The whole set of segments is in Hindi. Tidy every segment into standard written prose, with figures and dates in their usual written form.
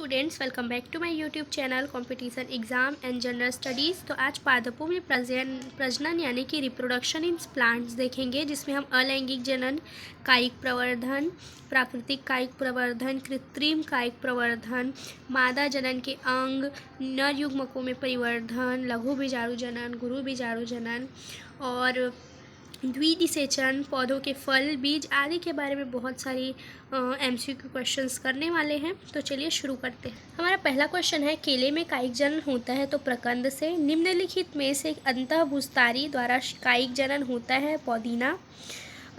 Students, welcome back to my YouTube channel competition exam and general studies. तो आज पादपों में प्रजनन यानी कि रिप्रोडक्शन इन प्लांट्स देखेंगे, जिसमें हम अलैंगिक जनन, कायिक प्रवर्धन, प्राकृतिक कायिक प्रवर्धन, कृत्रिम कायिक प्रवर्धन, मादा जनन के अंग, नर युग्मकों में परिवर्धन, लघु बीजाणु जनन, गुरु बीजाणु जनन और द्विनिषेचन, पौधों के फल, बीज आदि के बारे में बहुत सारी एमसीक्यू क्वेश्चंस करने वाले हैं। तो चलिए शुरू करते हैं। हमारा पहला क्वेश्चन है, केले में कायिक जनन होता है तो प्रकंद से। निम्नलिखित में से अंतःभूस्तारी द्वारा कायिक जनन होता है? पौदीना।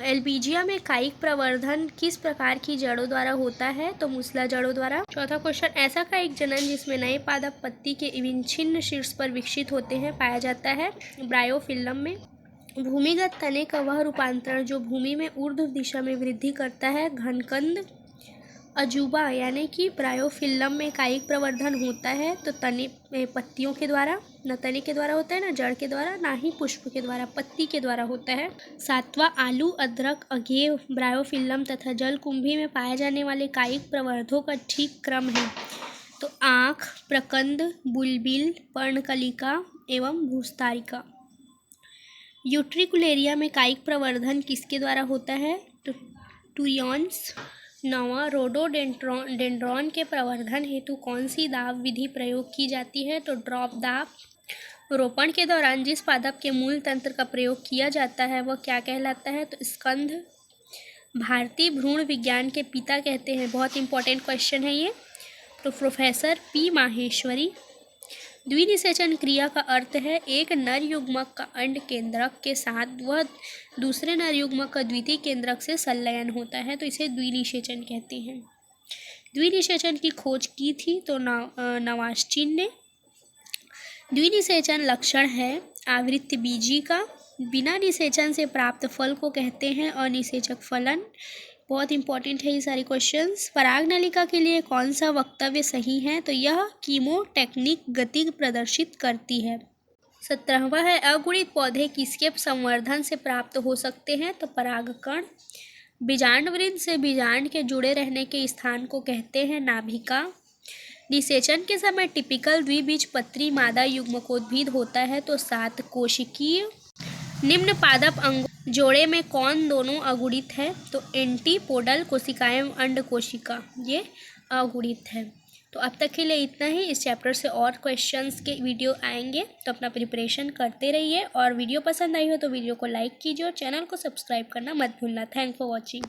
एल्पीजिया में कायिक प्रवर्धन किस प्रकार की जड़ों द्वारा होता है? तो मूसला जड़ों द्वारा। चौथा क्वेश्चन, ऐसा कायिक जनन जिसमें नए पादप पत्ती के विच्छिन्न शीर्ष पर विकसित होते हैं पाया जाता है? ब्रायोफिल्लम में। भूमिगत तने का वह रूपांतरण जो भूमि में ऊर्ध्व दिशा में वृद्धि करता है? घनकंद। अजूबा यानी कि ब्रायोफिल्लम में कायिक प्रवर्धन होता है तो तने पत्तियों के द्वारा, न तने के द्वारा होता है, ना जड़ के द्वारा, ना ही पुष्प के द्वारा, पत्ती के द्वारा होता है। सातवां, आलू, अदरक, अगेव, ब्रायोफिल्लम तथा जलकुंभी में पाए जाने वाले कायिक प्रवर्धों का ठीक क्रम है? तो आँख, प्रकंद, बुलबिल, पर्णकलिका एवं भूस्तारिका। यूट्रिकुलेरिया में कायिक प्रवर्धन किसके द्वारा होता है? तो टूरियॉन्स। नौवां, रोडोडेंड्रॉन के प्रवर्धन हेतु कौन सी दाब विधि प्रयोग की जाती है? तो ड्रॉप दाब। रोपण के दौरान जिस पादप के मूल तंत्र का प्रयोग किया जाता है वह क्या कहलाता है? तो स्कंध। भारतीय भ्रूण विज्ञान के पिता कहते हैं, बहुत इंपॉर्टेंट क्वेश्चन है ये, तो प्रोफेसर पी माहेश्वरी। द्विनिषेचन क्रिया का अर्थ है एक नर युग्मक का अंड केंद्रक के साथ वह दूसरे नर युग्मक का द्वितीय केंद्रक से संलयन होता है, तो इसे द्विनिषेचन कहते हैं। द्विनिषेचन की खोज की थी तो नवाश्चिन ने। द्विनिषेचन लक्षण है आवृत्ति बीजी का। बिना निषेचन से प्राप्त फल को कहते हैं अनिषेचक फलन। बहुत इंपॉर्टेंट है ये सारे क्वेश्चंस। पराग नलिका के लिए कौन सा वक्तव्य सही है? तो यह कीमोटेक्निक गति प्रदर्शित करती है। 17वां है, अगुणित पौधे किसके संवर्धन से प्राप्त हो सकते हैं? तो परागकण। बीजांडवृंत से बीजांड के जुड़े रहने के स्थान को कहते हैं नाभिका। निषेचन के समय टिपिकल द्विबीजपत्री मादा युग्मकोद्भिद होता है तो 7 कोशिकीय। निम्न पादप अंगों जोड़े में कौन दोनों अगुणित है? तो एंटीपोडल कोशिकाएं अंड कोशिका, ये अगुणित है। तो अब तक के लिए इतना ही। इस चैप्टर से और क्वेश्चंस के वीडियो आएंगे, तो अपना प्रिपरेशन करते रहिए। और वीडियो पसंद आई हो तो वीडियो को लाइक कीजिए और चैनल को सब्सक्राइब करना मत भूलना। Thanks for watching.